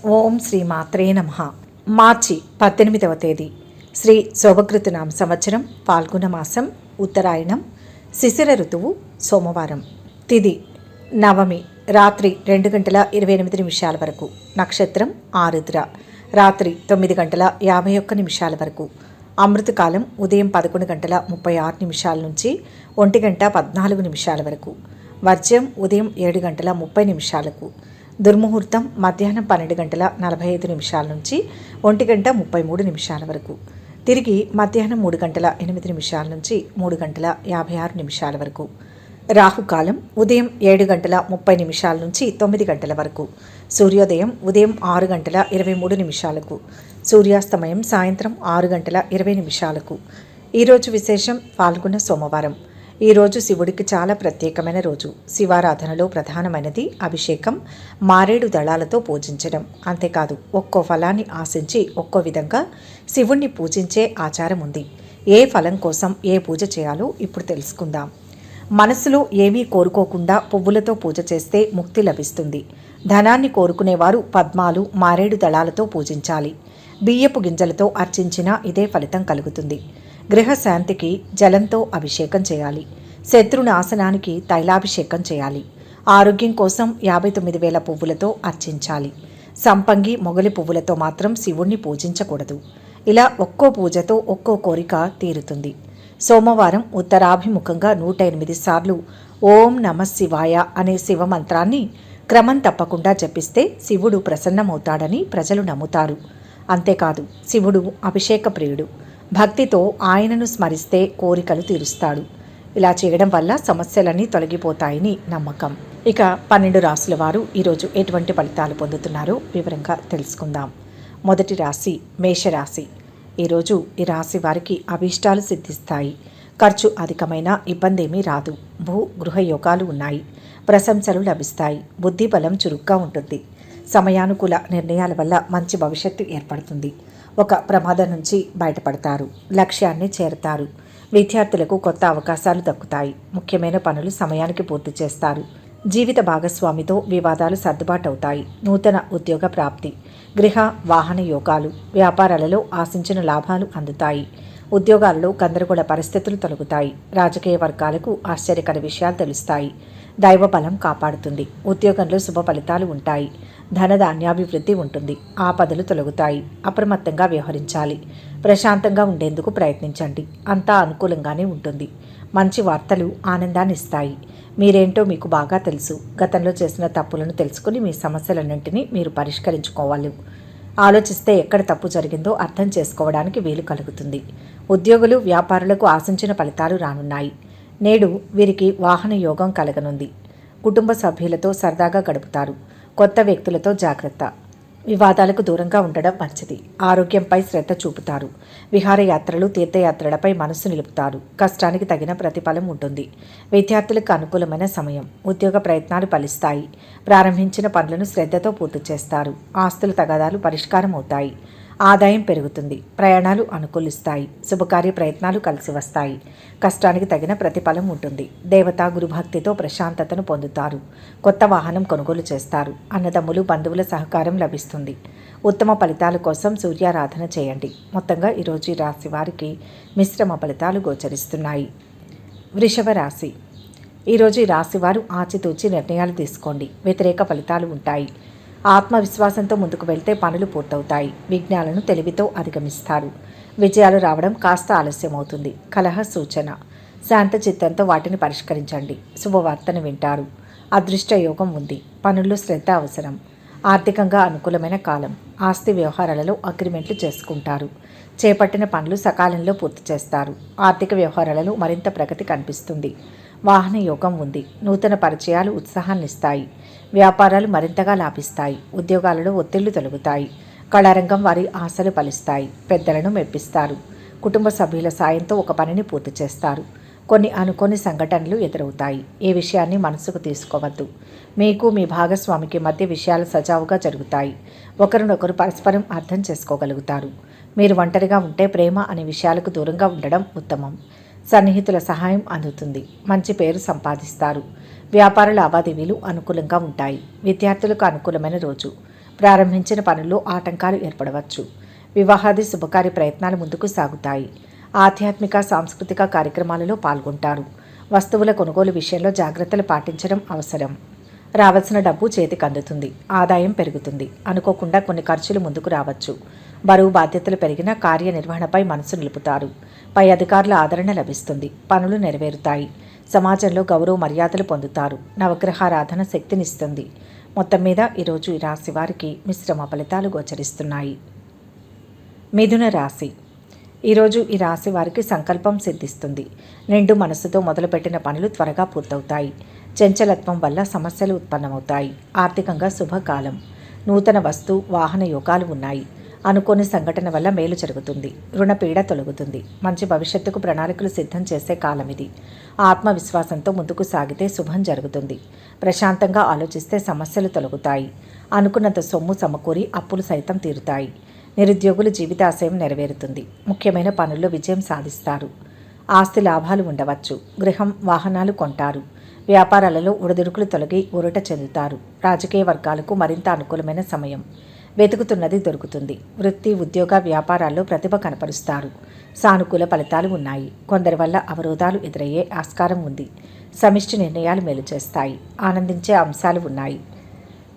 ఓం శ్రీ మాత్రే నమః. మార్చి 18వ తేదీ శ్రీ శోభకృతనామ సంవత్సరం పాల్గొన మాసం ఉత్తరాయణం శిశిర ఋతువు సోమవారం. తిథి నవమి రాత్రి 2 గంటల 28 నిమిషాల వరకు. నక్షత్రం ఆరుద్ర రాత్రి 9 గంటల 51 నిమిషాల వరకు. అమృతకాలం ఉదయం 11 గంటల 36 నిమిషాల నుంచి 1 గంట 14 నిమిషాల వరకు. వర్జ్యం ఉదయం 7 గంటల 30 నిమిషాలకు. దుర్ముహూర్తం మధ్యాహ్నం 12 గంటల 45 నిమిషాల నుంచి 1 గంట 33 నిమిషాల వరకు. తిరిగి మధ్యాహ్నం 3 గంటల 8 నిమిషాల నుంచి 3 గంటల 56 నిమిషాల వరకు. రాహుకాలం ఉదయం 7 గంటల 30 నిమిషాల నుంచి 9 గంటల వరకు. సూర్యోదయం ఉదయం 6 గంటల 23 నిమిషాలకు. సూర్యాస్తమయం సాయంత్రం 6 గంటల 20 నిమిషాలకు. ఈరోజు విశేషం పాల్గొన్న సోమవారం. ఈరోజు శివుడికి చాలా ప్రత్యేకమైన రోజు. శివారాధనలో ప్రధానమైనది అభిషేకం, మారేడు దళాలతో పూజించడం. అంతేకాదు ఒక్కో ఫలాన్ని ఆశించి ఒక్కో విధంగా శివుణ్ణి పూజించే ఆచారం ఉంది. ఏ ఫలం కోసం ఏ పూజ చేయాలో ఇప్పుడు తెలుసుకుందాం. మనసులో ఏమీ కోరుకోకుండా పువ్వులతో పూజ చేస్తే ముక్తి లభిస్తుంది. ధనాన్ని కోరుకునేవారు పద్మాలు, మారేడు దళాలతో పూజించాలి. బియ్యపు గింజలతో అర్చించినా ఇదే ఫలితం కలుగుతుంది. గృహశాంతికి జలంతో అభిషేకం చేయాలి. శత్రునాశనానికి తైలాభిషేకం చేయాలి. ఆరోగ్యం కోసం 59,000 పువ్వులతో అర్చించాలి. సంపంగి, మొగలి పువ్వులతో మాత్రం శివుణ్ణి పూజించకూడదు. ఇలా ఒక్కో పూజతో ఒక్కో కోరిక తీరుతుంది. సోమవారం ఉత్తరాభిముఖంగా 108 సార్లు ఓం నమః శివాయ అనే శివమంత్రాన్ని క్రమం తప్పకుండా జపిస్తే శివుడు ప్రసన్నమవుతాడని ప్రజలు నమ్ముతారు. అంతేకాదు శివుడు అభిషేక ప్రియుడు. భక్తితో ఆయనను స్మరిస్తే కోరికలు తీరుస్తాడు. ఇలా చేయడం వల్ల సమస్యలన్నీ తొలగిపోతాయని నమ్మకం. ఇక 12 రాశుల వారు ఈరోజు ఎటువంటి ఫలితాలు పొందుతున్నారో వివరంగా తెలుసుకుందాం. మొదటి రాశి మేషరాశి. ఈరోజు ఈ రాశి వారికి అభీష్టాలు సిద్ధిస్తాయి. ఖర్చు అధికమైన ఇబ్బంది ఏమీ రాదు. గృహ యోగాలు ఉన్నాయి. ప్రశంసలు లభిస్తాయి. బుద్ధి బలం చురుగ్గా ఉంటుంది. సమయానుకూల నిర్ణయాల వల్ల మంచి భవిష్యత్తు ఏర్పడుతుంది. ఒక ప్రమాదం నుంచి బయటపడతారు. లక్ష్యాన్ని చేరతారు. విద్యార్థులకు కొత్త అవకాశాలు దక్కుతాయి. ముఖ్యమైన పనులు సమయానికి పూర్తి చేస్తారు. జీవిత భాగస్వామితో వివాదాలు సర్దుబాటు అవుతాయి. నూతన ఉద్యోగ ప్రాప్తి. గృహ వాహన యోగాలు. వ్యాపారాలలో ఆశించిన లాభాలు అందుతాయి. ఉద్యోగాలలో గందరగోళ పరిస్థితులు తొలగుతాయి. రాజకీయ వర్గాలకు ఆశ్చర్యకర విషయాలు తెలుస్తాయి. దైవ బలం కాపాడుతుంది. ఉద్యోగంలో శుభ ఫలితాలు ఉంటాయి. ధనధాన్యాభివృద్ధి ఉంటుంది. ఆపదలు తొలగుతాయి. అప్రమత్తంగా వ్యవహరించాలి. ప్రశాంతంగా ఉండేందుకు ప్రయత్నించండి. అంతా అనుకూలంగానే ఉంటుంది. మంచి వార్తలు ఆనందాన్ని ఇస్తాయి. మీరేంటో మీకు బాగా తెలుసు. గతంలో చేసిన తప్పులను తెలుసుకుని మీ సమస్యలన్నింటినీ మీరు పరిష్కరించుకోవాలి. ఆలోచిస్తే ఎక్కడ తప్పు జరిగిందో అర్థం చేసుకోవడానికి వీలు కలుగుతుంది. ఉద్యోగులు, వ్యాపారులకు ఆశించిన ఫలితాలు రానున్నాయి. నేడు వీరికి వాహన యోగం కలగనుంది. కుటుంబ సభ్యులతో సరదాగా గడుపుతారు. కొత్త వ్యక్తులతో జాగ్రత్త. వివాదాలకు దూరంగా ఉండడం మంచిది. ఆరోగ్యంపై శ్రద్ధ చూపుతారు. విహారయాత్రలు, తీర్థయాత్రలపై మనస్సు నిలుపుతారు. కష్టానికి తగిన ప్రతిఫలం ఉంటుంది. విద్యార్థులకు అనుకూలమైన సమయం. ఉద్యోగ ప్రయత్నాలు ఫలిస్తాయి. ప్రారంభించిన పనులను శ్రద్ధతో పూర్తి చేస్తారు. ఆస్తుల తగాదాలు పరిష్కారం అవుతాయి. ఆదాయం పెరుగుతుంది. ప్రయాణాలు అనుకూలిస్తాయి. శుభకార్య ప్రయత్నాలు కలిసి వస్తాయి. కష్టానికి తగిన ప్రతిఫలం ఉంటుంది. దేవతా గురుభక్తితో ప్రశాంతతను పొందుతారు. కొత్త వాహనం కొనుగోలు చేస్తారు. అన్నదమ్ములు, బంధువుల సహకారం లభిస్తుంది. ఉత్తమ ఫలితాల కోసం సూర్యారాధన చేయండి. మొత్తంగా ఈరోజు ఈ రాశి వారికి మిశ్రమ ఫలితాలు గోచరిస్తున్నాయి. వృషభ రాశి. ఈరోజు ఈ రాశివారు ఆచితూచి నిర్ణయాలు తీసుకోండి. వ్యతిరేక ఫలితాలు ఉంటాయి. ఆత్మవిశ్వాసంతో ముందుకు వెళ్తే పనులు పూర్తవుతాయి. విఘ్నాలను తెలివితో అధిగమిస్తారు. విజయాలు రావడం కాస్త ఆలస్యమవుతుంది. కలహ సూచన. శాంత చిత్తంతో వాటిని పరిష్కరించండి. శుభవార్తను వింటారు. అదృష్ట యోగం ఉంది. పనుల్లో శ్రద్ధ అవసరం. ఆర్థికంగా అనుకూలమైన కాలం. ఆస్తి వ్యవహారాలలో అగ్రిమెంట్లు చేసుకుంటారు. చేపట్టిన పనులు సకాలంలో పూర్తి చేస్తారు. ఆర్థిక వ్యవహారాలలో మరింత ప్రగతి కనిపిస్తుంది. వాహన యోగం ఉంది. నూతన పరిచయాలు ఉత్సాహాన్నిస్తాయి. వ్యాపారాలు మరింతగా లాభిస్తాయి. ఉద్యోగాలలో ఒత్తిళ్లు తొలగుతాయి. కళారంగం వారి ఆశలు ఫలిస్తాయి. పెద్దలను మెప్పిస్తారు. కుటుంబ సభ్యుల సాయంతో ఒక పనిని పూర్తి చేస్తారు. కొన్ని అనుకోని సంఘటనలు ఎదురవుతాయి. ఏ విషయాన్ని మనసుకు తీసుకోవద్దు. మీకు మీ భాగస్వామికి మధ్య విషయాలు సజావుగా జరుగుతాయి. ఒకరినొకరు పరస్పరం అర్థం చేసుకోగలుగుతారు. మీరు ఒంటరిగా ఉంటే ప్రేమ అనే విషయాలకు దూరంగా ఉండడం ఉత్తమం. సన్నిహితుల సహాయం అందుతుంది. మంచి పేరు సంపాదిస్తారు. వ్యాపార లావాదేవీలు అనుకూలంగా ఉంటాయి. విద్యార్థులకు అనుకూలమైన రోజు. ప్రారంభించిన పనుల్లో ఆటంకాలు ఏర్పడవచ్చు. వివాహాది శుభకార్య ప్రయత్నాలు ముందుకు సాగుతాయి. ఆధ్యాత్మిక సాంస్కృతిక కార్యక్రమాలలో పాల్గొంటారు. వస్తువుల కొనుగోలు విషయంలో జాగ్రత్తలు పాటించడం అవసరం. రావాల్సిన డబ్బు చేతికి అందుతుంది. ఆదాయం పెరుగుతుంది. అనుకోకుండా కొన్ని ఖర్చులు ముందుకు రావచ్చు. బరువు బాధ్యతలు పెరిగిన కార్యనిర్వహణపై మనసు నిలుపుతారు. పై అధికారుల ఆదరణ లభిస్తుంది. పనులు నెరవేరుతాయి. సమాజంలో గౌరవ మర్యాదలు పొందుతారు. నవగ్రహారాధన శక్తినిస్తుంది. మొత్తం మీద ఈరోజు ఈ రాశి వారికి మిశ్రమ ఫలితాలు గోచరిస్తున్నాయి. మిథున రాశి. ఈరోజు ఈ రాశి వారికి సంకల్పం సిద్ధిస్తుంది. నిండు మనస్సుతో మొదలుపెట్టిన పనులు త్వరగా పూర్తవుతాయి. చంచలత్వం వల్ల సమస్యలు ఉత్పన్నమవుతాయి. ఆర్థికంగా శుభకాలం. నూతన వస్తు వాహన యోగాలు ఉన్నాయి. అనుకోని సంఘటన వల్ల మేలు జరుగుతుంది. రుణపీడ తొలగుతుంది. మంచి భవిష్యత్తుకు ప్రణాళికలు సిద్ధం చేసే కాలం ఇది. ఆత్మవిశ్వాసంతో ముందుకు సాగితే శుభం జరుగుతుంది. ప్రశాంతంగా ఆలోచిస్తే సమస్యలు తొలగుతాయి. అనుకున్నంత సొమ్ము సమకూరి అప్పులు సైతం తీరుతాయి. నిరుద్యోగుల జీవితాశయం నెరవేరుతుంది. ముఖ్యమైన పనుల్లో విజయం సాధిస్తారు. ఆస్తి లాభాలు ఉండవచ్చు. గృహం వాహనాలు కొంటారు. వ్యాపారాలలో ఒడిదుడుకులు తొలగి ఊరట చెందుతారు. రాజకీయ వర్గాలకు మరింత అనుకూలమైన సమయం. వెతుకుతున్నది దొరుకుతుంది. వృత్తి ఉద్యోగ వ్యాపారాల్లో ప్రతిభ కనపరుస్తారు. సానుకూల ఫలితాలు ఉన్నాయి. కొందరి వల్ల అవరోధాలు ఎదురయ్యే ఆస్కారం ఉంది. సమిష్టి నిర్ణయాలు మేలు చేస్తాయి. ఆనందించే అంశాలు ఉన్నాయి.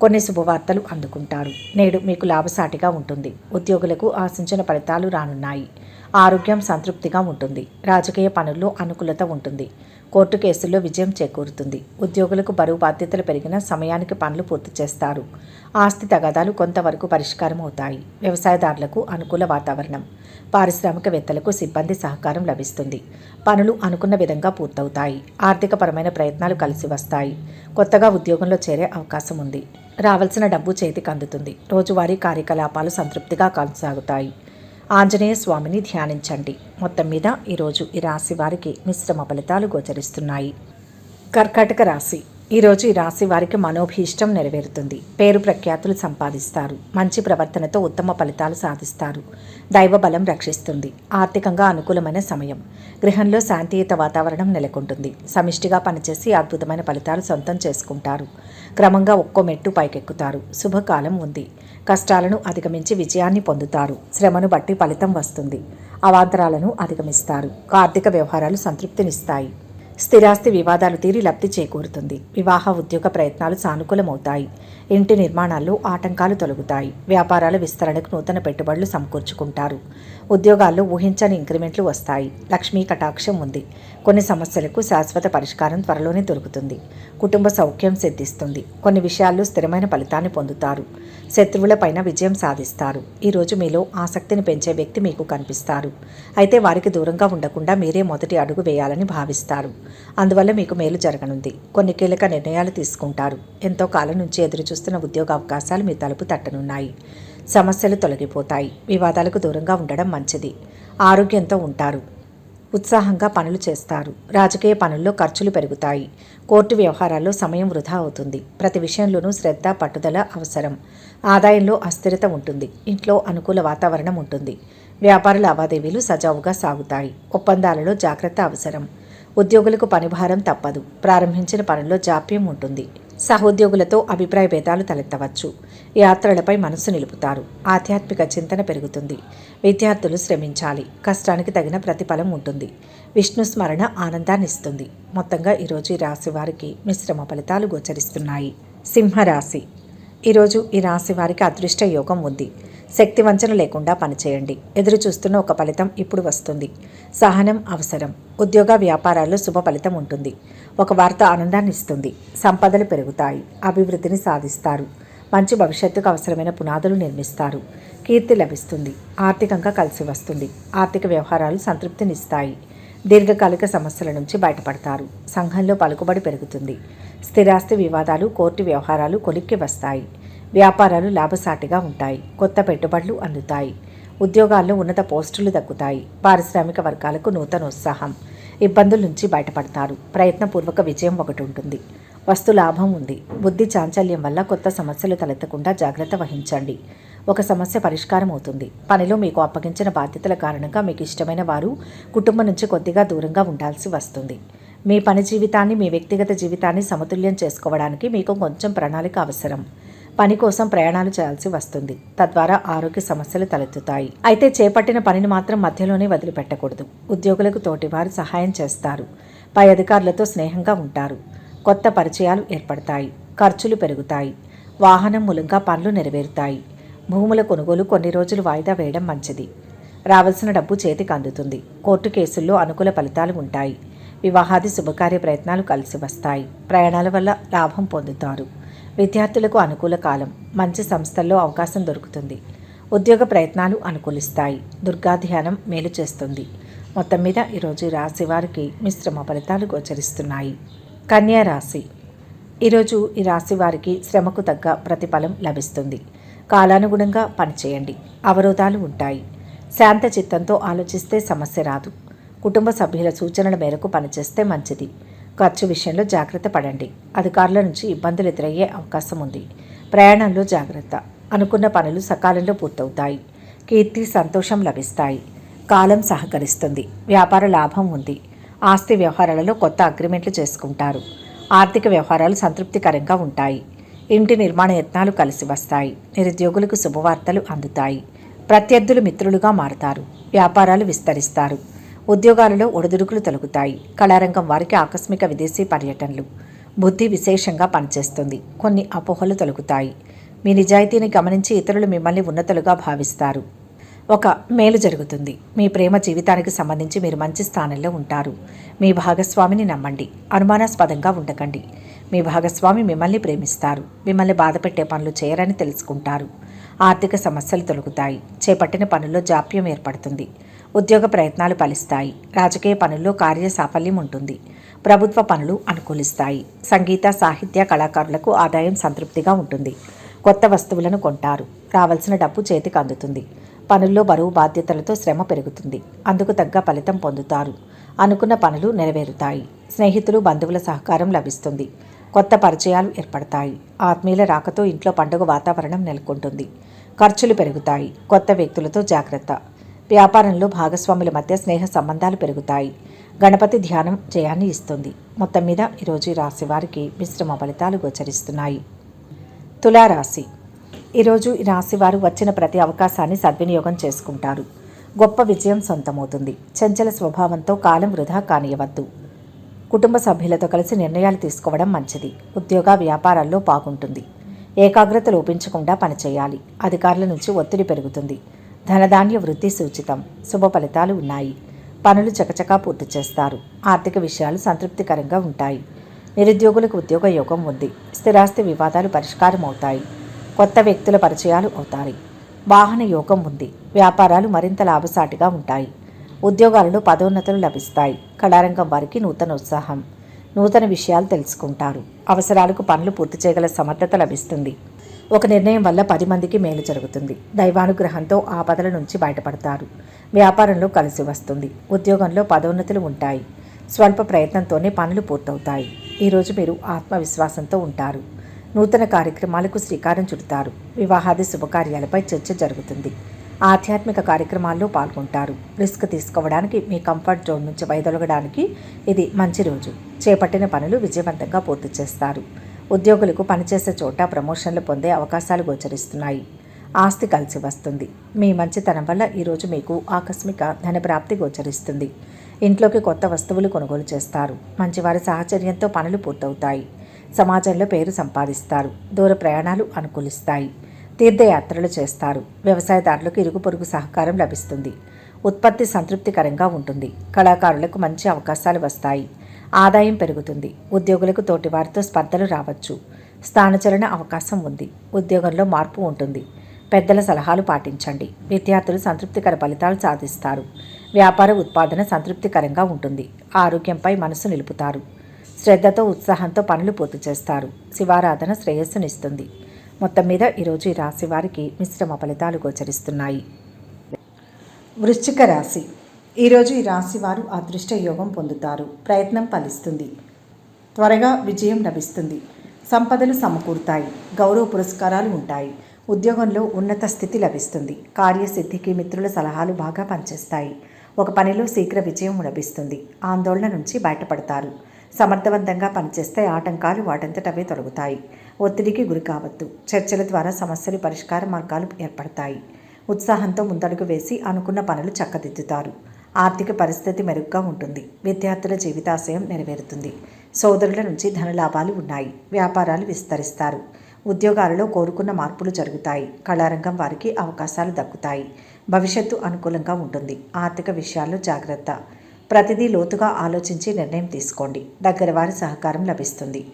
కొన్ని శుభవార్తలు అందుకుంటారు. నేడు మీకు లాభసాటిగా ఉంటుంది. ఉద్యోగులకు ఆశించిన ఫలితాలు రానున్నాయి. ఆరోగ్యం సంతృప్తిగా ఉంటుంది. రాజకీయ పనుల్లో అనుకూలత ఉంటుంది. కోర్టు కేసుల్లో విజయం చేకూరుతుంది. ఉద్యోగులకు బరువు బాధ్యతలు పెరిగిన సమయానికి పనులు పూర్తి చేస్తారు. ఆస్తి తగాదాలు కొంతవరకు పరిష్కారం అవుతాయి. వ్యవసాయదారులకు అనుకూల వాతావరణం. పారిశ్రామికవేత్తలకు సిబ్బంది సహకారం లభిస్తుంది. పనులు అనుకున్న విధంగా పూర్తవుతాయి. ఆర్థికపరమైన ప్రయత్నాలు కలిసి వస్తాయి. కొత్తగా ఉద్యోగంలో చేరే అవకాశం ఉంది. రావాల్సిన డబ్బు చేతికి అందుతుంది. రోజువారీ కార్యకలాపాలు సంతృప్తిగా కొనసాగుతాయి. ఆంజనేయ స్వామిని ధ్యానించండి. మొత్తం మీద ఈరోజు ఈ రాశి వారికి మిశ్రమ ఫలితాలు గోచరిస్తున్నాయి. కర్కాటక రాశి. ఈరోజు ఈ రాశి వారికి మనోభీష్టం నెరవేరుతుంది. పేరు ప్రఖ్యాతులు సంపాదిస్తారు. మంచి ప్రవర్తనతో ఉత్తమ ఫలితాలు సాధిస్తారు. దైవ బలం రక్షిస్తుంది. ఆర్థికంగా అనుకూలమైన సమయం. గృహంలో శాంతియుత వాతావరణం నెలకొంటుంది. సమిష్టిగా పనిచేసి అద్భుతమైన ఫలితాలు సొంతం చేసుకుంటారు. క్రమంగా ఒక్కో మెట్టు పైకెక్కుతారు. శుభకాలం ఉంది. కష్టాలను అధిగమించి విజయాన్ని పొందుతారు. శ్రమను బట్టి ఫలితం వస్తుంది. అవాంతరాలను అధిగమిస్తారు. ఆర్థిక వ్యవహారాలు సంతృప్తినిస్తాయి. స్థిరాస్తి వివాదాలు తీరి లబ్ధి చేకూరుతుంది. వివాహ ఉద్యోగ ప్రయత్నాలు సానుకూలమవుతాయి. ఇంటి నిర్మాణాల్లో ఆటంకాలు తొలగుతాయి. వ్యాపారాల విస్తరణకు నూతన పెట్టుబడులు సమకూర్చుకుంటారు. ఉద్యోగాల్లో ఊహించని ఇంక్రిమెంట్లు వస్తాయి. లక్ష్మీ కటాక్షం ఉంది. కొన్ని సమస్యలకు శాశ్వత పరిష్కారం త్వరలోనే దొరుకుతుంది. కుటుంబ సౌఖ్యం సిద్ధిస్తుంది. కొన్ని విషయాల్లో స్థిరమైన ఫలితాన్ని పొందుతారు. శత్రువులపైన విజయం సాధిస్తారు. ఈరోజు మీలో ఆసక్తిని పెంచే వ్యక్తి మీకు కనిపిస్తారు. అయితే వారికి దూరంగా ఉండకుండా మీరే మొదటి అడుగు వేయాలని భావిస్తారు. అందువల్ల మీకు మేలు జరగనుంది. కొన్ని కీలక నిర్ణయాలు తీసుకుంటారు. ఎంతో కాలం నుంచి ఎదురు చూస్తున్న ఉద్యోగ అవకాశాలు మీ తలుపు తట్టనున్నాయి. సమస్యలు తొలగిపోతాయి. వివాదాలకు దూరంగా ఉండడం మంచిది. ఆరోగ్యంతో ఉంటారు. ఉత్సాహంగా పనులు చేస్తారు. రాజకీయ పనుల్లో ఖర్చులు పెరుగుతాయి. కోర్టు వ్యవహారాల్లో సమయం వృధా అవుతుంది. ప్రతి విషయంలోనూ శ్రద్ధ పట్టుదల అవసరం. ఆదాయంలో అస్థిరత ఉంటుంది. ఇంట్లో అనుకూల వాతావరణం ఉంటుంది. వ్యాపార లావాదేవీలు సజావుగా సాగుతాయి. ఒప్పందాలలో జాగ్రత్త అవసరం. ఉద్యోగులకు పనిభారం తప్పదు. ప్రారంభించిన పనుల్లో జాప్యం ఉంటుంది. సహోద్యోగులతో అభిప్రాయ భేదాలు తలెత్తవచ్చు. యాత్రలపై మనసు నిలుపుతారు. ఆధ్యాత్మిక చింతన పెరుగుతుంది. విద్యార్థులు శ్రమించాలి. కష్టానికి తగిన ప్రతిఫలం ఉంటుంది. విష్ణు స్మరణ ఆనందాన్ని ఇస్తుంది. మొత్తంగా ఈరోజు ఈ రాశి వారికి మిశ్రమ ఫలితాలు గోచరిస్తున్నాయి. సింహరాశి. ఈరోజు ఈ రాశి వారికి అదృష్ట యోగం ఉంది. శక్తి వంచన లేకుండా పనిచేయండి. ఎదురు చూస్తున్న ఒక ఫలితం ఇప్పుడు వస్తుంది. సహనం అవసరం. ఉద్యోగ వ్యాపారాల్లో శుభ ఫలితం ఉంటుంది. ఒక వార్త ఆనందాన్ని ఇస్తుంది. సంపదలు పెరుగుతాయి. అభివృద్ధిని సాధిస్తారు. మంచి భవిష్యత్తుకు అవసరమైన పునాదులు నిర్మిస్తారు. కీర్తి లభిస్తుంది. ఆర్థికంగా కలిసి వస్తుంది. ఆర్థిక వ్యవహారాలు సంతృప్తినిస్తాయి. దీర్ఘకాలిక సమస్యల నుంచి బయటపడతారు. సంఘంలో పలుకుబడి పెరుగుతుంది. స్థిరాస్తి వివాదాలు కోర్టు వ్యవహారాలు కొలిక్కి వస్తాయి. వ్యాపారాలు లాభసాటిగా ఉంటాయి. కొత్త పెట్టుబడులు అందుతాయి. ఉద్యోగాల్లో ఉన్నత పోస్టులు దక్కుతాయి. పారిశ్రామిక వర్గాలకు నూతన ఉత్సాహం. ఇబ్బందుల నుంచి బయటపడతారు. ప్రయత్నపూర్వక విజయం ఒకటి ఉంటుంది. వస్తు లాభం ఉంది. బుద్ధి చాంచల్యం వల్ల కొత్త సమస్యలు తలెత్తకుండా జాగ్రత్త వహించండి. ఒక సమస్య పరిష్కారం అవుతుంది. పనిలో మీకు అప్పగించిన బాధ్యతల కారణంగా మీకు ఇష్టమైన వారు కుటుంబం నుంచి కొద్దిగా దూరంగా ఉండాల్సి వస్తుంది. మీ పని జీవితాన్ని మీ వ్యక్తిగత జీవితాన్ని సమతుల్యం చేసుకోవడానికి మీకు కొంచెం ప్రణాళిక అవసరం. పని కోసం ప్రయాణాలు చేయాల్సి వస్తుంది. తద్వారా ఆరోగ్య సమస్యలు తలెత్తుతాయి. అయితే చేపట్టిన పనిని మాత్రం మధ్యలోనే వదిలిపెట్టకూడదు. ఉద్యోగులకు తోటివారు సహాయం చేస్తారు. పై అధికారులతో స్నేహంగా ఉంటారు. కొత్త పరిచయాలు ఏర్పడతాయి. ఖర్చులు పెరుగుతాయి. వాహనం మూలంగా పనులు నెరవేరుతాయి. భూముల కొనుగోలు కొన్ని రోజులు వాయిదా వేయడం మంచిది. రావాల్సిన డబ్బు చేతికి అందుతుంది. కోర్టు కేసుల్లో అనుకూల ఫలితాలు ఉంటాయి. వివాహాది శుభకార్య ప్రయత్నాలు కలిసి వస్తాయి. ప్రయాణాల వల్ల లాభం పొందుతారు. విద్యార్థులకు అనుకూల కాలం. మంచి సంస్థల్లో అవకాశం దొరుకుతుంది. ఉద్యోగ ప్రయత్నాలు అనుకూలిస్తాయి. దుర్గా ధ్యానం మేలు చేస్తుంది. మొత్తం మీద ఈరోజు రాశి వారికి మిశ్రమ ఫలితాలు గోచరిస్తున్నాయి. కన్యా రాశి. ఈరోజు ఈ రాశి వారికి శ్రమకు తగ్గ ప్రతిఫలం లభిస్తుంది. కాలానుగుణంగా పనిచేయండి. అవరోధాలు ఉంటాయి. శాంత చిత్తంతో ఆలోచిస్తే సమస్య రాదు. కుటుంబ సభ్యుల సూచనల మేరకు పనిచేస్తే మంచిది. ఖర్చు విషయంలో జాగ్రత్త పడండి. అధికారుల నుంచి ఇబ్బందులు ఎదురయ్యే అవకాశం ఉంది. ప్రయాణంలో జాగ్రత్త. అనుకున్న పనులు సకాలంలో పూర్తవుతాయి. కీర్తి సంతోషం లభిస్తాయి. కాలం సహకరిస్తుంది. వ్యాపార లాభం ఉంది. ఆస్తి వ్యవహారాలలో కొత్త అగ్రిమెంట్లు చేసుకుంటారు. ఆర్థిక వ్యవహారాలు సంతృప్తికరంగా ఉంటాయి. ఇంటి నిర్మాణ యత్నాలు కలిసి వస్తాయి. నిరుద్యోగులకు శుభవార్తలు అందుతాయి. ప్రత్యర్థులు మిత్రులుగా మారతారు. వ్యాపారాలు విస్తరిస్తారు. ఉద్యోగాలలో ఒడిదుడుకులు తొలగుతాయి. కళారంగం వారికి ఆకస్మిక విదేశీ పర్యటనలు. బుద్ధి విశేషంగా పనిచేస్తుంది. కొన్ని అపోహలు తొలగుతాయి. మీ నిజాయితీని గమనించి ఇతరులు మిమ్మల్ని ఉన్నతులుగా భావిస్తారు. ఒక మేలు జరుగుతుంది. మీ ప్రేమ జీవితానికి సంబంధించి మీరు మంచి స్థానంలో ఉంటారు. మీ భాగస్వామిని నమ్మండి. అనుమానాస్పదంగా ఉండకండి. మీ భాగస్వామి మిమ్మల్ని ప్రేమిస్తారు. మిమ్మల్ని బాధపెట్టే పనులు చేయరని తెలుసుకుంటారు. ఆర్థిక సమస్యలు తొలగుతాయి. చేపట్టిన పనుల్లో జాప్యం ఏర్పడుతుంది. ఉద్యోగ ప్రయత్నాలు ఫలిస్తాయి. రాజకీయ పనుల్లో కార్య సాఫల్యం ఉంటుంది. ప్రభుత్వ పనులు అనుకూలిస్తాయి. సంగీత సాహిత్య కళాకారులకు ఆదాయం సంతృప్తిగా ఉంటుంది. కొత్త వస్తువులను కొంటారు. రావాల్సిన డబ్బు చేతికి అందుతుంది. పనుల్లో బరువు బాధ్యతలతో శ్రమ పెరుగుతుంది. అందుకు తగ్గ ఫలితం పొందుతారు. అనుకున్న పనులు నెరవేరుతాయి. స్నేహితులు బంధువుల సహకారం లభిస్తుంది. కొత్త పరిచయాలు ఏర్పడతాయి. ఆత్మీయుల రాకతో ఇంట్లో పండుగ వాతావరణం నెలకొంటుంది. ఖర్చులు పెరుగుతాయి. కొత్త వ్యక్తులతో జాగ్రత్త. వ్యాపారంలో భాగస్వాముల మధ్య స్నేహ సంబంధాలు పెరుగుతాయి. గణపతి ధ్యానం జయాన్ని ఇస్తుంది. మొత్తం మీద ఈరోజు ఈ రాశి వారికి మిశ్రమ ఫలితాలు గోచరిస్తున్నాయి. తులారాశి. ఈరోజు ఈ రాశి వారు వచ్చిన ప్రతి అవకాశాన్ని సద్వినియోగం చేసుకుంటారు. గొప్ప విజయం సొంతమవుతుంది. చంచల స్వభావంతో కాలం వృధా కానియవద్దు. కుటుంబ సభ్యులతో కలిసి నిర్ణయాలు తీసుకోవడం మంచిది. ఉద్యోగ వ్యాపారాల్లో బాగుంటుంది. ఏకాగ్రత లోపించకుండా పనిచేయాలి. అధికారుల నుంచి ఒత్తిడి పెరుగుతుంది. ధనధాన్య వృద్ధి సూచితం. శుభ ఫలితాలు ఉన్నాయి. పనులు చకచకా పూర్తి చేస్తారు. ఆర్థిక విషయాలు సంతృప్తికరంగా ఉంటాయి. నిరుద్యోగులకు ఉద్యోగ యోగం ఉంది. స్థిరాస్తి వివాదాలు పరిష్కారం అవుతాయి. కొత్త వ్యక్తుల పరిచయాలు అవుతాయి. వాహన యోగం ఉంది. వ్యాపారాలు మరింత లాభసాటిగా ఉంటాయి. ఉద్యోగాలలో పదోన్నతులు లభిస్తాయి. కళారంగం వారికి నూతన ఉత్సాహం. నూతన విషయాలు తెలుసుకుంటారు. అవసరాలకు పనులు పూర్తి చేయగల సమర్థత లభిస్తుంది. ఒక నిర్ణయం వల్ల 10 మందికి మేలు జరుగుతుంది. దైవానుగ్రహంతో ఆపదల నుంచి బయటపడతారు. వ్యాపారంలో కలిసి వస్తుంది. ఉద్యోగంలో పదోన్నతులు ఉంటాయి. స్వల్ప ప్రయత్నంతోనే పనులు పూర్తవుతాయి. ఈరోజు మీరు ఆత్మవిశ్వాసంతో ఉంటారు. నూతన కార్యక్రమాలకు శ్రీకారం చుడతారు. వివాహాది శుభకార్యాలపై చర్చ జరుగుతుంది. ఆధ్యాత్మిక కార్యక్రమాల్లో పాల్గొంటారు. రిస్క్ తీసుకోవడానికి, మీ కంఫర్ట్ జోన్ నుంచి వైదొలగడానికి ఇది మంచి రోజు. చేపట్టిన పనులు విజయవంతంగా పూర్తి చేస్తారు. ఉద్యోగులకు పనిచేసే చోట ప్రమోషన్లు పొందే అవకాశాలు గోచరిస్తున్నాయి. ఆస్తి కలిసి వస్తుంది. మీ మంచితనం వల్ల ఈరోజు మీకు ఆకస్మిక ధనప్రాప్తి గోచరిస్తుంది. ఇంట్లోకి కొత్త వస్తువులు కొనుగోలు చేస్తారు. మంచివారి సాహచర్యంతో పనులు పూర్తవుతాయి. సమాజంలో పేరు సంపాదిస్తారు. దూర ప్రయాణాలు అనుకూలిస్తాయి. తీర్థయాత్రలు చేస్తారు. వ్యవసాయదారులకు ఇరుగు పొరుగు సహకారం లభిస్తుంది. ఉత్పత్తి సంతృప్తికరంగా ఉంటుంది. కళాకారులకు మంచి అవకాశాలు వస్తాయి. ఆదాయం పెరుగుతుంది. ఉద్యోగులకు తోటివారితో స్పర్ధలు రావచ్చు. స్థానచలన అవకాశం ఉంది. ఉద్యోగంలో మార్పు ఉంటుంది. పెద్దల సలహాలు పాటించండి. విద్యార్థులు సంతృప్తికర ఫలితాలు సాధిస్తారు. వ్యాపార ఉత్పాదన సంతృప్తికరంగా ఉంటుంది. ఆరోగ్యంపై మనసు నిలుపుతారు. శ్రద్ధతో ఉత్సాహంతో పనులు పూర్తి చేస్తారు. శివారాధన శ్రేయస్సునిస్తుంది. మొత్తం మీద ఈరోజు ఈ రాశి వారికి మిశ్రమ ఫలితాలు గోచరిస్తున్నాయి. వృశ్చిక రాశి. ఈరోజు ఈ రాశి వారు అదృష్ట యోగం పొందుతారు. ప్రయత్నం ఫలిస్తుంది. త్వరగా విజయం లభిస్తుంది. సంపదలు సమకూరుతాయి. గౌరవ పురస్కారాలు ఉంటాయి. ఉద్యోగంలో ఉన్నత స్థితి లభిస్తుంది. కార్యసిద్ధికి మిత్రుల సలహాలు బాగా పనిచేస్తాయి. ఒక పనిలో శీఘ్ర విజయం లభిస్తుంది. ఆందోళన నుంచి బయటపడతారు. సమర్థవంతంగా పనిచేస్తే ఆటంకాలు వాటంతటవే తొలగుతాయి. ఒత్తిడికి గురి కావద్దు. చర్చల ద్వారా సమస్యలు పరిష్కార మార్గాలు ఏర్పడతాయి. ఉత్సాహంతో ముందడుగు వేసి అనుకున్న పనులు చక్కదిద్దుతారు. ఆర్థిక పరిస్థితి మెరుగ్గా ఉంటుంది. విద్యార్థుల జీవితాశయం నెరవేరుతుంది. సోదరుల నుంచి ధనలాభాలు ఉన్నాయి. వ్యాపారాలు విస్తరిస్తారు. ఉద్యోగాలలో కోరుకున్న మార్పులు జరుగుతాయి. కళారంగం వారికి అవకాశాలు దక్కుతాయి. భవిష్యత్తు అనుకూలంగా ఉంటుంది. ఆర్థిక విషయాల్లో జాగ్రత్త. ప్రతిదీ లోతుగా ఆలోచించి నిర్ణయం తీసుకోండి. దగ్గర వారి సహకారం లభిస్తుంది.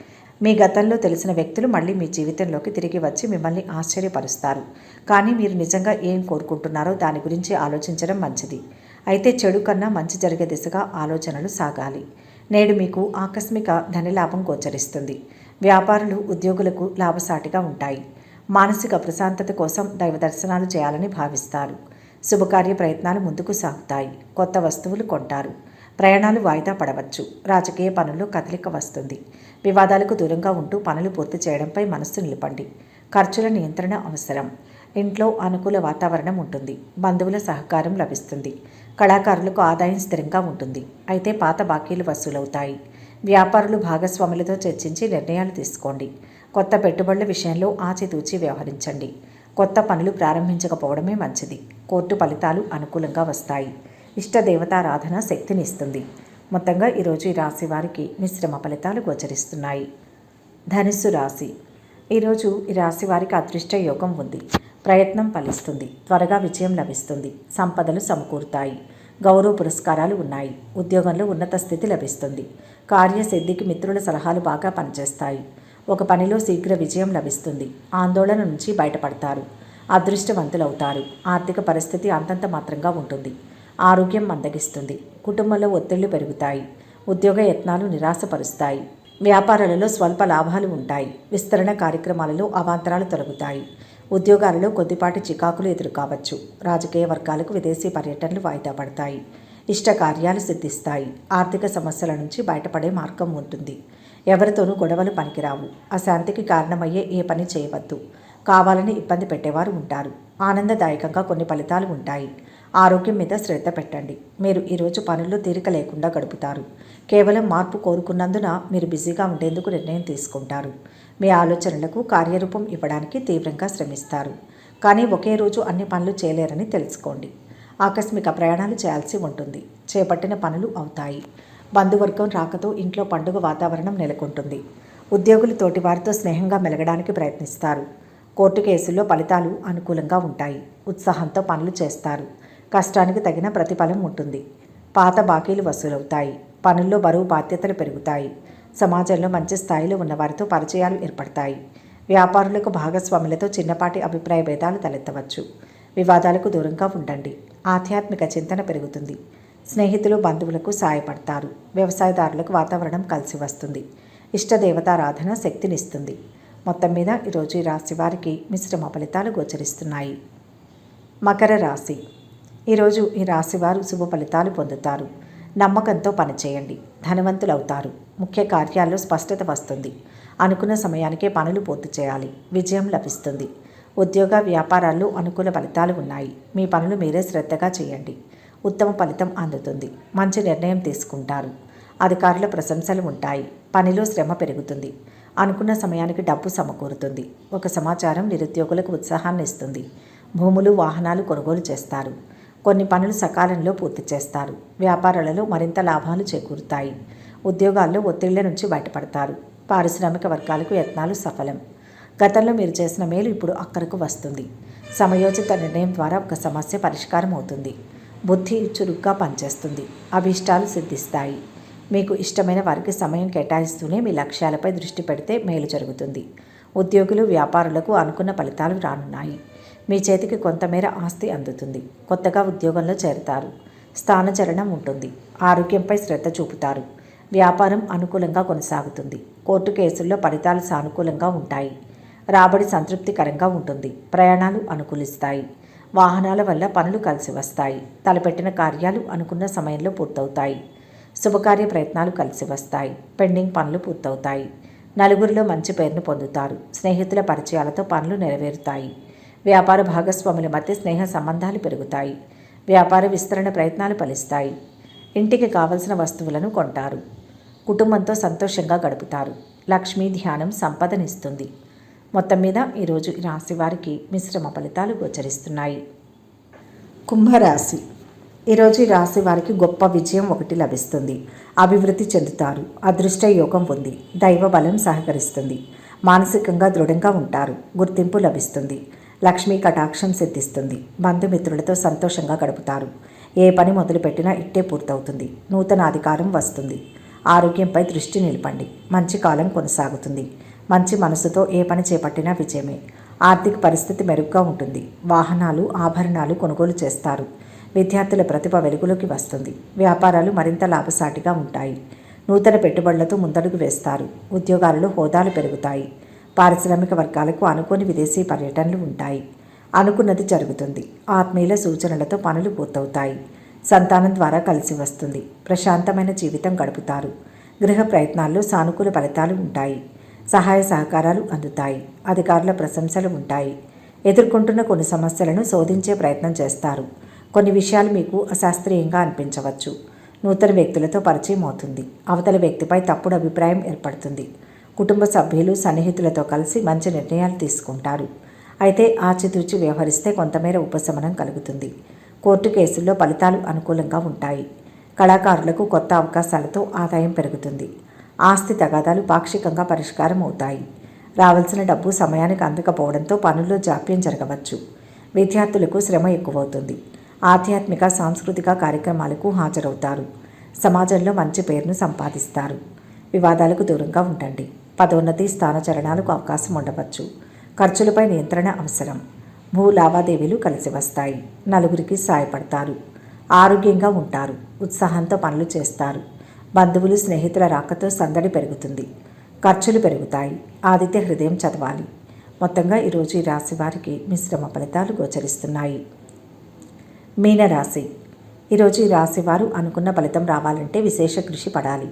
మీ గతంలో తెలిసిన వ్యక్తులు మళ్ళీ మీ జీవితంలోకి తిరిగి వచ్చి మిమ్మల్ని ఆశ్చర్యపరుస్తారు. కానీ మీరు నిజంగా ఏం కోరుకుంటున్నారో దాని గురించి ఆలోచించడం మంచిది. అయితే చెడు కన్నా మంచి జరిగే దిశగా ఆలోచనలు సాగాలి. నేడు మీకు ఆకస్మిక ధనలాభం గోచరిస్తుంది. వ్యాపారులు ఉద్యోగులకు లాభసాటిగా ఉంటాయి. మానసిక ప్రశాంతత కోసం దైవ దర్శనాలు చేయాలని భావిస్తారు. శుభకార్య ప్రయత్నాలు ముందుకు సాగుతాయి. కొత్త వస్తువులు కొంటారు. ప్రయాణాలు వాయిదా పడవచ్చు. రాజకీయ పనుల్లో కదలిక వస్తుంది. వివాదాలకు దూరంగా ఉంటూ పనులు పూర్తి చేయడంపై మనస్సు నిలపండి. ఖర్చుల నియంత్రణ అవసరం. ఇంట్లో అనుకూల వాతావరణం ఉంటుంది. బంధువుల సహకారం లభిస్తుంది. కళాకారులకు ఆదాయం స్థిరంగా ఉంటుంది. అయితే పాత బాకీలు వసూలవుతాయి. వ్యాపారులు భాగస్వాములతో చర్చించి నిర్ణయాలు తీసుకోండి. కొత్త పెట్టుబడుల విషయంలో ఆచితూచి వ్యవహరించండి. కొత్త పనులు ప్రారంభించకపోవడమే మంచిది. కోర్టు ఫలితాలు అనుకూలంగా వస్తాయి. ఇష్టదేవతారాధన శక్తిని ఇస్తుంది. మొత్తంగా ఈరోజు ఈ రాశి వారికి మిశ్రమ ఫలితాలు గోచరిస్తున్నాయి. ధనుస్సు రాశి. ఈరోజు ఈ రాశి వారికి అదృష్ట యోగం ఉంది. ప్రయత్నం ఫలిస్తుంది. త్వరగా విజయం లభిస్తుంది. సంపదలు సమకూరుతాయి. గౌరవ పురస్కారాలు ఉన్నాయి. ఉద్యోగంలో ఉన్నత స్థితి లభిస్తుంది. కార్యసిద్ధికి మిత్రుల సలహాలు బాగా పనిచేస్తాయి. ఒక పనిలో శీఘ్ర విజయం లభిస్తుంది. ఆందోళన నుంచి బయటపడతారు. అదృష్టవంతులవుతారు. ఆర్థిక పరిస్థితి అంతంత మాత్రంగా ఉంటుంది. ఆరోగ్యం మందగిస్తుంది. కుటుంబంలో ఒత్తిళ్లు పెరుగుతాయి. ఉద్యోగ యత్నాలు నిరాశపరుస్తాయి. వ్యాపారాలలో స్వల్ప లాభాలు ఉంటాయి. విస్తరణ కార్యక్రమాలలో అవాంతరాలు తొలగుతాయి. ఉద్యోగాలలో కొద్దిపాటి చికాకులు ఎదురు కావచ్చు. రాజకీయ వర్గాలకు విదేశీ పర్యటనలు వాయిదా పడతాయి. ఇష్ట కార్యాలు సిద్ధిస్తాయి. ఆర్థిక సమస్యల నుంచి బయటపడే మార్గం ఉంటుంది. ఎవరితోనూ గొడవలు పనికిరావు. అశాంతికి కారణమయ్యే ఏ పని చేయవద్దు. కావాలని ఇబ్బంది పెట్టేవారు ఉంటారు. ఆనందదాయకంగా కొన్ని ఫలితాలు ఉంటాయి. ఆరోగ్యం మీద శ్రద్ధ పెట్టండి. మీరు ఈరోజు పనుల్లో తీరిక లేకుండా గడుపుతారు. కేవలం మార్పు కోరుకున్నందున మీరు బిజీగా ఉండేందుకు నిర్ణయం తీసుకుంటారు. మీ ఆలోచనలకు కార్యరూపం ఇవ్వడానికి తీవ్రంగా శ్రమిస్తారు. కానీ ఒకే రోజు అన్ని పనులు చేయలేరని తెలుసుకోండి. ఆకస్మిక ప్రయాణాలు చేయాల్సి ఉంటుంది. చేపట్టిన పనులు అవుతాయి. బంధువర్గం రాకతో ఇంట్లో పండుగ వాతావరణం నెలకొంటుంది. ఉద్యోగులు తోటి వారితో స్నేహంగా మెలగడానికి ప్రయత్నిస్తారు. కోర్టు కేసుల్లో ఫలితాలు అనుకూలంగా ఉంటాయి. ఉత్సాహంతో పనులు చేస్తారు. కష్టానికి తగిన ప్రతిఫలం ఉంటుంది. పాత బాకీలు వసూలవుతాయి. పనుల్లో బరువు బాధ్యతలు పెరుగుతాయి. సమాజంలో మంచి స్థాయిలో ఉన్నవారితో పరిచయాలు ఏర్పడతాయి. వ్యాపారులకు భాగస్వాములతో చిన్నపాటి అభిప్రాయ భేదాలు తలెత్తవచ్చు. వివాదాలకు దూరంగా ఉండండి. ఆధ్యాత్మిక చింతన పెరుగుతుంది. స్నేహితులు బంధువులకు సాయపడతారు. వ్యవసాయదారులకు వాతావరణం కలిసి వస్తుంది. ఇష్టదేవతారాధన శక్తినిస్తుంది. మొత్తం మీద ఈరోజు ఈ రాశి వారికి మిశ్రమ ఫలితాలు గోచరిస్తున్నాయి. మకర రాశి. ఈరోజు ఈ రాశివారు శుభ ఫలితాలు పొందుతారు. నమ్మకంతో పనిచేయండి. ధనవంతులవుతారు. ముఖ్య కార్యాల్లో స్పష్టత వస్తుంది. అనుకున్న సమయానికే పనులు పూర్తి చేయాలి. విజయం లభిస్తుంది. ఉద్యోగ వ్యాపారాల్లో అనుకూల ఫలితాలు ఉన్నాయి. మీ పనులు మీరే శ్రద్ధగా చేయండి. ఉత్తమ ఫలితం అందుతుంది. మంచి నిర్ణయం తీసుకుంటారు. అధికారుల ప్రశంసలు ఉంటాయి. పనిలో శ్రమ పెరుగుతుంది. అనుకున్న సమయానికి డబ్బు సమకూరుతుంది. ఒక సమాచారం నిరుద్యోగులకు ఉత్సాహాన్ని ఇస్తుంది. భూములు వాహనాలు కొనుగోలు చేస్తారు. కొన్ని పనులు సకాలంలో పూర్తి చేస్తారు. వ్యాపారాలలో మరింత లాభాలు చేకూరుతాయి. ఉద్యోగాల్లో ఒత్తిళ్ల నుంచి బయటపడతారు. పారిశ్రామిక వర్గాలకు యత్నాలు సఫలం. గతంలో మీరు చేసిన మేలు ఇప్పుడు అక్కడకు వస్తుంది. సమయోచిత నిర్ణయం ద్వారా ఒక సమస్య పరిష్కారం అవుతుంది. బుద్ధి చురుగ్గా పనిచేస్తుంది. అభీష్టాలు సిద్ధిస్తాయి. మీకు ఇష్టమైన వారికి సమయం కేటాయిస్తూనే మీ లక్ష్యాలపై దృష్టి పెడితే మేలు జరుగుతుంది. ఉద్యోగులు వ్యాపారులకు అనుకున్న ఫలితాలు రానున్నాయి. మీ చేతికి కొంతమేర ఆస్తి అందుతుంది. కొత్తగా ఉద్యోగంలో చేరతారు. స్థానచలనం ఉంటుంది. ఆరోగ్యంపై శ్రద్ధ చూపుతారు. వ్యాపారం అనుకూలంగా కొనసాగుతుంది. కోర్టు కేసుల్లో ఫలితాలు సానుకూలంగా ఉంటాయి. రాబడి సంతృప్తికరంగా ఉంటుంది. ప్రయాణాలు అనుకూలిస్తాయి. వాహనాల వల్ల పనులు కలిసి వస్తాయి. తలపెట్టిన కార్యాలు అనుకున్న సమయంలో పూర్తవుతాయి. శుభకార్య ప్రయత్నాలు కలిసి వస్తాయి. పెండింగ్ పనులు పూర్తవుతాయి. నలుగురిలో మంచి పేరును పొందుతారు. స్నేహితుల పరిచయాలతో పనులు నెరవేరుతాయి. వ్యాపార భాగస్వాముల మధ్య స్నేహ సంబంధాలు పెరుగుతాయి. వ్యాపార విస్తరణ ప్రయత్నాలు ఫలిస్తాయి. ఇంటికి కావలసిన వస్తువులను కొంటారు. కుటుంబంతో సంతోషంగా గడుపుతారు. లక్ష్మీ ధ్యానం సంపదనిస్తుంది. మొత్తం మీద ఈరోజు ఈ రాశి వారికి మిశ్రమ ఫలితాలు గోచరిస్తున్నాయి. కుంభరాశి. ఈరోజు ఈ రాశి వారికి గొప్ప విజయం ఒకటి లభిస్తుంది. అభివృద్ధి చెందుతారు. అదృష్ట యోగం ఉంది. దైవ బలం సహకరిస్తుంది. మానసికంగా దృఢంగా ఉంటారు. గుర్తింపు లభిస్తుంది. లక్ష్మీ కటాక్షం సిద్ధిస్తుంది. బంధుమిత్రులతో సంతోషంగా గడుపుతారు. ఏ పని మొదలుపెట్టినా ఇట్టే పూర్తవుతుంది. నూతన అధికారం వస్తుంది. ఆరోగ్యంపై దృష్టి నిలపండి. మంచి కాలం కొనసాగుతుంది. మంచి మనసుతో ఏ పని చేపట్టినా విజయమే. ఆర్థిక పరిస్థితి మెరుగ్గా ఉంటుంది. వాహనాలు, ఆభరణాలు కొనుగోలు చేస్తారు. విద్యార్థుల ప్రతిభ వెలుగులోకి వస్తుంది. వ్యాపారాలు మరింత లాభసాటిగా ఉంటాయి. నూతన పెట్టుబడులతో ముందడుగు వేస్తారు. ఉద్యోగాలలో హోదాలు పెరుగుతాయి. పారిశ్రామిక వర్గాలకు అనుకోని విదేశీ పర్యటనలు ఉంటాయి. అనుకున్నది జరుగుతుంది. ఆత్మీయుల సూచనలతో పనులు పూర్తవుతాయి. సంతానం ద్వారా కలిసి వస్తుంది. ప్రశాంతమైన జీవితం గడుపుతారు. గృహ ప్రయత్నాల్లో సానుకూల ఫలితాలు ఉంటాయి. సహాయ సహకారాలు అందుతాయి. అధికారుల ప్రశంసలు ఉంటాయి. ఎదుర్కొంటున్న కొన్ని సమస్యలను శోధించే ప్రయత్నం చేస్తారు. కొన్ని విషయాలు మీకు అశాస్త్రీయంగా అనిపించవచ్చు. నూతన వ్యక్తులతో పరిచయం అవుతుంది. అవతల వ్యక్తిపై తప్పుడు అభిప్రాయం ఏర్పడుతుంది. కుటుంబ సభ్యులు, సన్నిహితులతో కలిసి మంచి నిర్ణయాలు తీసుకుంటారు. అయితే ఆచితూచి వ్యవహరిస్తే కొంతమేర ఉపశమనం కలుగుతుంది. కోర్టు కేసుల్లో ఫలితాలు అనుకూలంగా ఉంటాయి. కళాకారులకు కొత్త అవకాశాలతో ఆదాయం పెరుగుతుంది. ఆస్తి తగాదాలు పాక్షికంగా పరిష్కారం అవుతాయి. రావాల్సిన డబ్బు సమయానికి అందకపోవడంతో పనుల్లో జాప్యం జరగవచ్చు. విద్యార్థులకు శ్రమ ఎక్కువవుతుంది. ఆధ్యాత్మిక, సాంస్కృతిక కార్యక్రమాలకు హాజరవుతారు. సమాజంలో మంచి పేరును సంపాదిస్తారు. వివాదాలకు దూరంగా ఉండండి. పదోన్నతి, స్థానచలనాలకు అవకాశం ఉండవచ్చు. ఖర్చులపై నియంత్రణ అవసరం. భూ లావాదేవీలు కలిసి వస్తాయి. నలుగురికి సాయపడతారు. ఆరోగ్యంగా ఉంటారు. ఉత్సాహంతో పనులు చేస్తారు. బంధువులు, స్నేహితుల రాకతో సందడి పెరుగుతుంది. ఖర్చులు పెరుగుతాయి. ఆదిత్య హృదయం చదవాలి. మొత్తంగా ఈరోజు ఈ రాశి వారికి మిశ్రమ ఫలితాలు గోచరిస్తున్నాయి. మీనరాశి. ఈరోజు ఈ రాశి వారు అనుకున్న ఫలితం రావాలంటే విశేష కృషి పడాలి.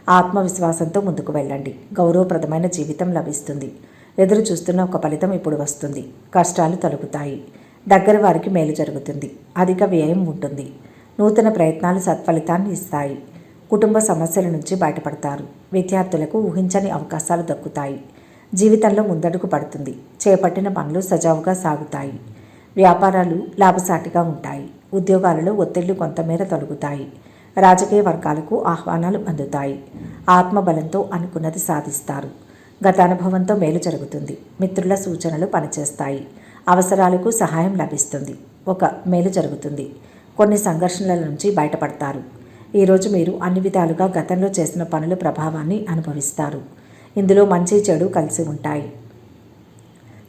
ఆత్మవిశ్వాసంతో ముందుకు వెళ్ళండి. గౌరవప్రదమైన జీవితం లభిస్తుంది. ఎదురు చూస్తున్న ఒక ఫలితం ఇప్పుడు వస్తుంది. కష్టాలు తొలగుతాయి. దగ్గర వారికి మేలు జరుగుతుంది. అధిక వ్యయం ఉంటుంది. నూతన ప్రయత్నాలు సత్ఫలితాన్ని ఇస్తాయి. కుటుంబ సమస్యల నుంచి బయటపడతారు. విద్యార్థులకు ఊహించని అవకాశాలు దక్కుతాయి. జీవితంలో ముందడుగు పడుతుంది. చేపట్టిన పనులు సజావుగా సాగుతాయి. వ్యాపారాలు లాభసాటిగా ఉంటాయి. ఉద్యోగాలలో ఒత్తిళ్లు కొంతమేర తొలగుతాయి. రాజకీయ వర్గాలకు ఆహ్వానాలు అందుతాయి. ఆత్మబలంతో అనుకున్నది సాధిస్తారు. గత అనుభవంతో మేలు జరుగుతుంది. మిత్రుల సూచనలు పనిచేస్తాయి. అవసరాలకు సహాయం లభిస్తుంది. ఒక మేలు జరుగుతుంది. కొన్ని సంఘర్షణల నుంచి బయటపడతారు. ఈరోజు మీరు అన్ని విధాలుగా గతంలో చేసిన పనుల ప్రభావాన్ని అనుభవిస్తారు. ఇందులో మంచి చెడు కలిసి ఉంటాయి.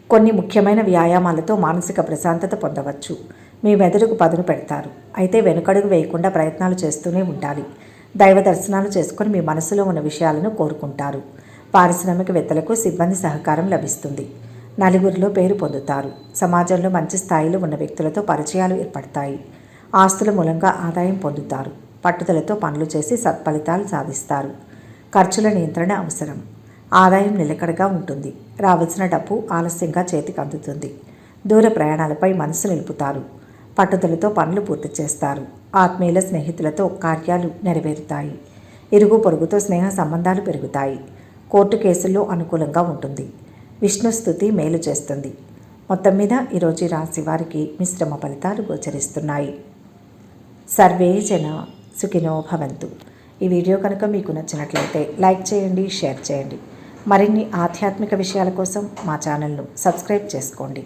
కొన్ని ముఖ్యమైన వ్యాయామాలతో మానసిక ప్రశాంతత పొందవచ్చు. మీ మెదడుకు పదును పెడతారు. అయితే వెనుకడుగు వేయకుండా ప్రయత్నాలు చేస్తూనే ఉండాలి. దైవ దర్శనాలు చేసుకొని మీ మనసులో ఉన్న విషయాలను కోరుకుంటారు. పారిశ్రామికవేత్తలకు సిబ్బంది సహకారం లభిస్తుంది. నలుగురిలో పేరు పొందుతారు. సమాజంలో మంచి స్థాయిలో ఉన్న వ్యక్తులతో పరిచయాలు ఏర్పడతాయి. ఆస్తుల మూలంగా ఆదాయం పొందుతారు. పట్టుదలతో పనులు చేసి సత్ఫలితాలు సాధిస్తారు. ఖర్చుల నియంత్రణ అవసరం. ఆదాయం నిలకడగా ఉంటుంది. రావాల్సిన డబ్బు ఆలస్యంగా చేతికి అందుతుంది. దూర ప్రయాణాలపై మనసు నిలుపుతారు. పట్టుదలతో పనులు పూర్తి చేస్తారు. ఆత్మీయుల, స్నేహితులతో కార్యాలు నెరవేరుతాయి. ఇరుగు పొరుగుతో స్నేహ సంబంధాలు పెరుగుతాయి. కోర్టు కేసుల్లో అనుకూలంగా ఉంటుంది. విష్ణు స్తుతి మేలు చేస్తుంది. మొత్తం మీద ఈరోజు రాశి వారికి మిశ్రమ ఫలితాలు గోచరిస్తున్నాయి. సర్వే జన సుఖినో భవంతు. ఈ వీడియో కనుక మీకు నచ్చినట్లయితే లైక్ చేయండి, షేర్ చేయండి. మరిన్ని ఆధ్యాత్మిక విషయాల కోసం మా ఛానల్ను సబ్స్క్రైబ్ చేసుకోండి.